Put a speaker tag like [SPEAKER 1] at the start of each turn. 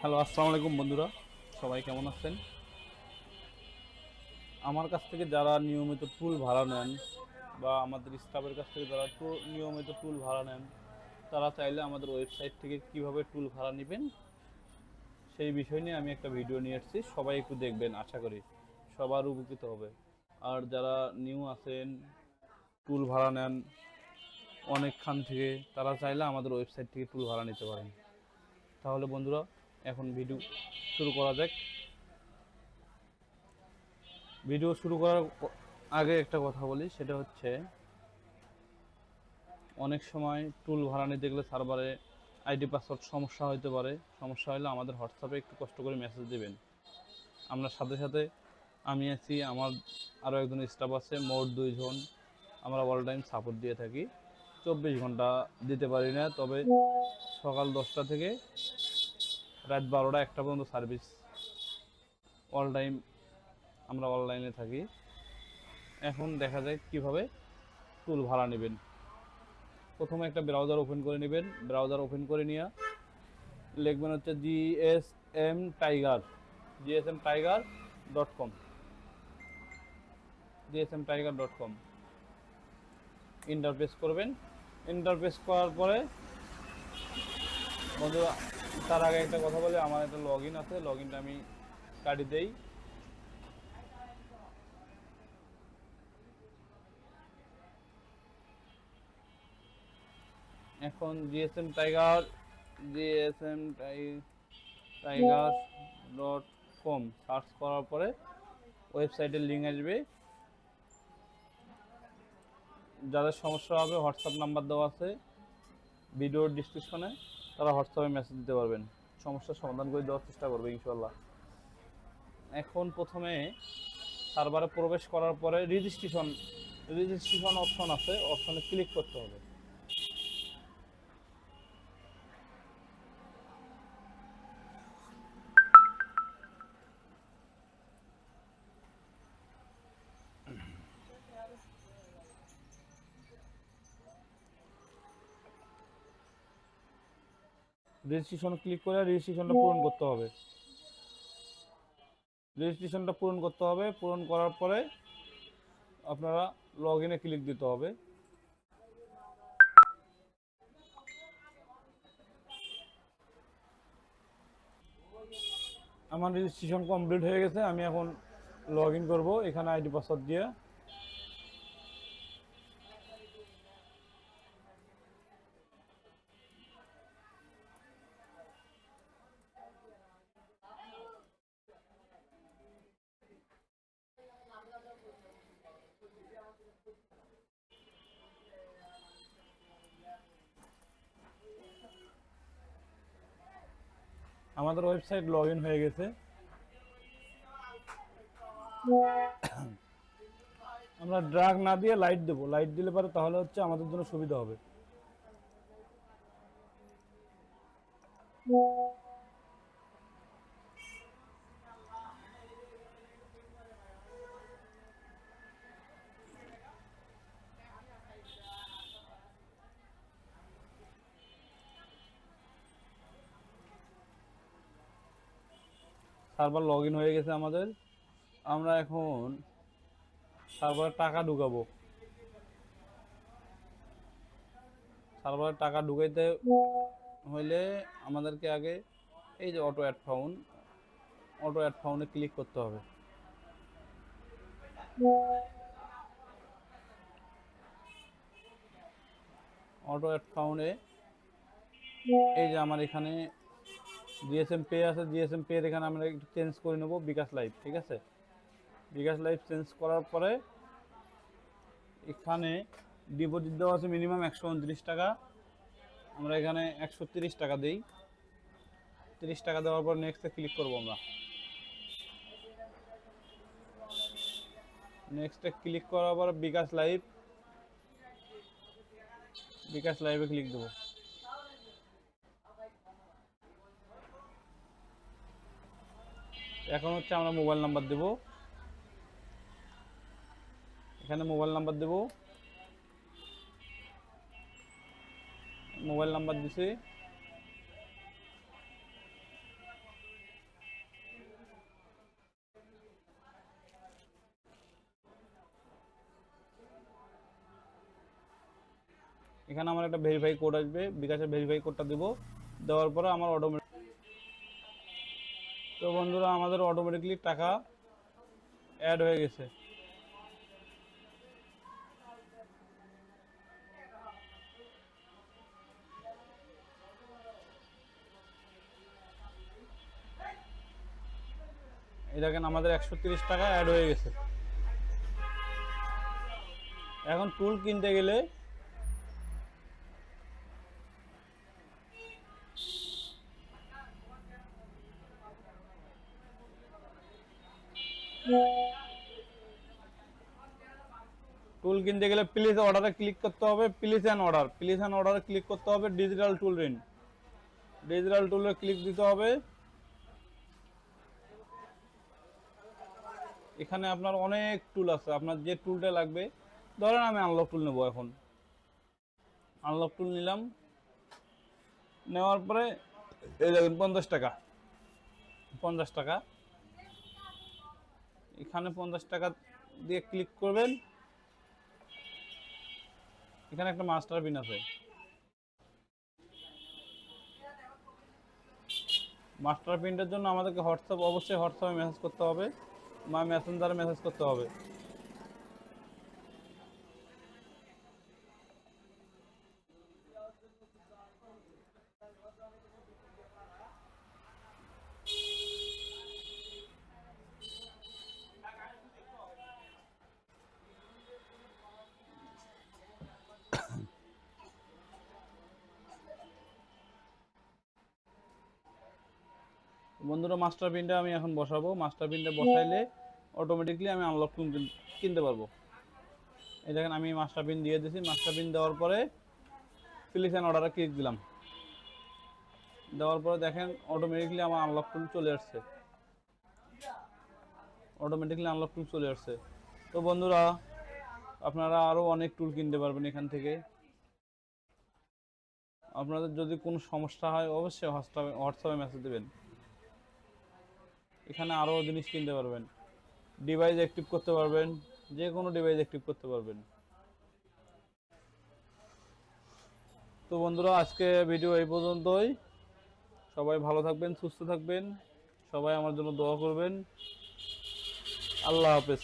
[SPEAKER 1] Hello, আসসালামু আলাইকুম বন্ধুরা। সবাই কেমন আছেন? আমার কাছ থেকে যারা নিয়মিত টুল ভাড়া নেন বা আমাদের স্টাফের কাছ থেকে যারা নিয়মিত টুল ভাড়া নেন, তারা চাইলে আমাদের ওয়েবসাইট থেকে কিভাবে টুল ভাড়া নেবেন সেই বিষয় নিয়ে আমি একটা ভিডিও নিয়ে এসেছি। সবাই একটু দেখবেন, আশা করি সবার উপকৃত হবে। আর যারা নিউ আছেন, টুল ভাড়া নেন অনেকখান থেকে, তারা চাইলে আমাদের ওয়েবসাইট থেকে টুল ভাড়া নিতে পারেন। তাহলে বন্ধুরা, এখন ভিডিও শুরু করা যাক। ভিডিও শুরু করার আগে একটা কথা বলি, সেটা হচ্ছে অনেক সময় টুল ভাড়া নিতে গেলে সার্ভারে আইডি পাসওয়ার্ড সমস্যা হতে পারে। সমস্যা হলে আমাদের হোয়াটসঅ্যাপে একটু কষ্ট করে মেসেজ দেবেন। আমরা সাথে সাথে, আমি আছি, আমার আরও একজন স্টাফ আছে, মোট 2 জন, আমরা অল টাইম সাপোর্ট দিয়ে থাকি। 24 ঘন্টা দিতে পারি না, তবে সকাল 10টা থেকে রাত 12টা 1টা পর্যন্ত সার্ভিস অল টাইম আমরা অনলাইনে থাকি। এখন দেখা যায় কিভাবে টুল ভাড়া নেবেন। প্রথমে একটা ব্রাউজার ওপেন করে নেবেন। ব্রাউজার ওপেন করে নিয়ে লিখবেন হচ্ছে gsmtiger.com gsmtiger.com ইন্টারফেস করবেন। ইন্টারফেস করার পরে বন্ধুরা, তার আগে একটা কথা বলে, আমার একটা লগ ইন আছে, লগ ইনটা আমি কাটি দেই। এখন gsmtiger.com সার্চ করার পরে ওয়েবসাইটের লিঙ্ক আসবে। যাদের সমস্যা হবে, হোয়াটসঅ্যাপ নাম্বার দেওয়া আছে ভিডিওর ডিসক্রিপশনে, তারা হোয়াটসঅ্যাপে মেসেজ দিতে পারবেন। সমস্যার সমাধান করে দেওয়ার চেষ্টা করবে ইনশাল্লাহ। এখন প্রথমে সার্ভারে প্রবেশ করার পরে রেজিস্ট্রেশন অপশন আছে, অপশনে ক্লিক করতে হবে। রেজিস্ট্রেশন ক্লিক করে রেজিস্ট্রেশনটা পূরণ করতে হবে। পূরণ করার পরে আপনারা লগ ইনে ক্লিক দিতে হবে। আমার রেজিস্ট্রেশন কমপ্লিট হয়ে গেছে। আমি এখন লগ ইন করবো এখানে আইডি পাসওয়ার্ড দিয়ে। আমাদের ওয়েবসাইট লগ ইন হয়ে গেছে। আমরা ড্রাগ না দিয়ে লাইট দেবো। লাইট দিলে পরে তাহলে হচ্ছে আমাদের জন্য সুবিধা হবে। সার্ভার লগ ইন হয়ে গেছে আমাদের। আমরা এখন সার্ভারে টাকা ঢুকাবো। সার্ভারে টাকা ঢুকাইতে হইলে আমাদেরকে আগে এই যে অটো অ্যাড ফাউন্ডে ক্লিক করতে হবে। অটো অ্যাড ফাউন্ডে এই যে আমার এখানে জিএসএম পে আছে, জিএসএম পে এখানে আমরা একটু চেঞ্জ করে নেব বিকাশ লাইভ। ঠিক আছে, বিকাশ লাইভ চেঞ্জ করার পরে এখানে ডিপোজিট দেওয়া আছে মিনিমাম 129 টাকা। আমরা এখানে 130 টাকা দিই। 30 টাকা দেওয়ার পর নেক্সটে ক্লিক করব। আমরা নেক্সটে ক্লিক করার পর বিকাশ লাইভে ক্লিক দেবো। এখন হচ্ছে আমরা মোবাইল নাম্বার দেব। এখানে মোবাইল নাম্বার দেব। মোবাইল নাম্বার দিছি। এখানে আমার একটা ভেরিফাই কোড আসবে, বিকাশের ভেরিফাই কোডটা দেব, দেওয়ার পরে আমার অটোমেটিক, তো বন্ধুরা আমাদের অটোমেটিকলি টাকা অ্যাড হয়ে গেছে। এই দেখেন আমাদের 130 টাকা অ্যাড হয়ে গেছে। এখন টুল কিনতে গেলে প্লিজ অর্ডারে ক্লিক করতে হবে, please and order, please and অর্ডারে ক্লিক করতে হবে, ডিজিটাল টুল রিন, ডিজিটাল টুলে ক্লিক দিতে হবে। এখানে আপনার অনেক টুল আছে, আপনার যে টুলটা লাগবে, ধরেন আমি আনলক টুল নেব, এখন আনলক টুল নিলাম, নেওয়ার পরে এই দেখুন 50 টাকা, 50 টাকা, এখানে 50 টাকা দিয়ে ক্লিক করবেন। এখানে একটা মাস্টার পিন আছে, মাস্টার পিনটার জন্য আমাদেরকে হোয়াটসঅ্যাপ, অবশ্যই হোয়াটসঅ্যাপে মেসেজ করতে হবে বা মেসেঞ্জারে মেসেজ করতে হবে। বন্ধুরা মাস্টার পিনটা আমি এখন বসাবো, মাস্টার পিনটা বসাইলে অটোমেটিকলি আমি আনলক টুল কিনতে পারবো। এই দেখেন আমি মাস্টার পিন দিয়ে দিয়েছি, মাস্টার পিন দেওয়ার পরে প্লেস অ্যান্ড অর্ডারে ক্লিক দিলাম, দেওয়ার পরে দেখেন অটোমেটিকলি আমার আনলক টুল চলে আসছে, অটোমেটিকলি আনলক টুল চলে আসছে। তো বন্ধুরা আপনারা আরও অনেক টুল কিনতে পারবেন এখান থেকে। আপনাদের যদি কোনো সমস্যা হয় অবশ্যই হোয়াটসঅ্যাপে মেসেজ দেবেন, এখানে আরও জিনিস কিনতে পারবেন, ডিভাইস অ্যাক্টিভ করতে পারবেন, যে কোনো ডিভাইস অ্যাক্টিভ করতে পারবেন। তো বন্ধুরা আজকে ভিডিও এই পর্যন্তই, সবাই ভালো থাকবেন, সুস্থ থাকবেন, সবাই আমার জন্য দোয়া করবেন। আল্লাহ হাফেজ।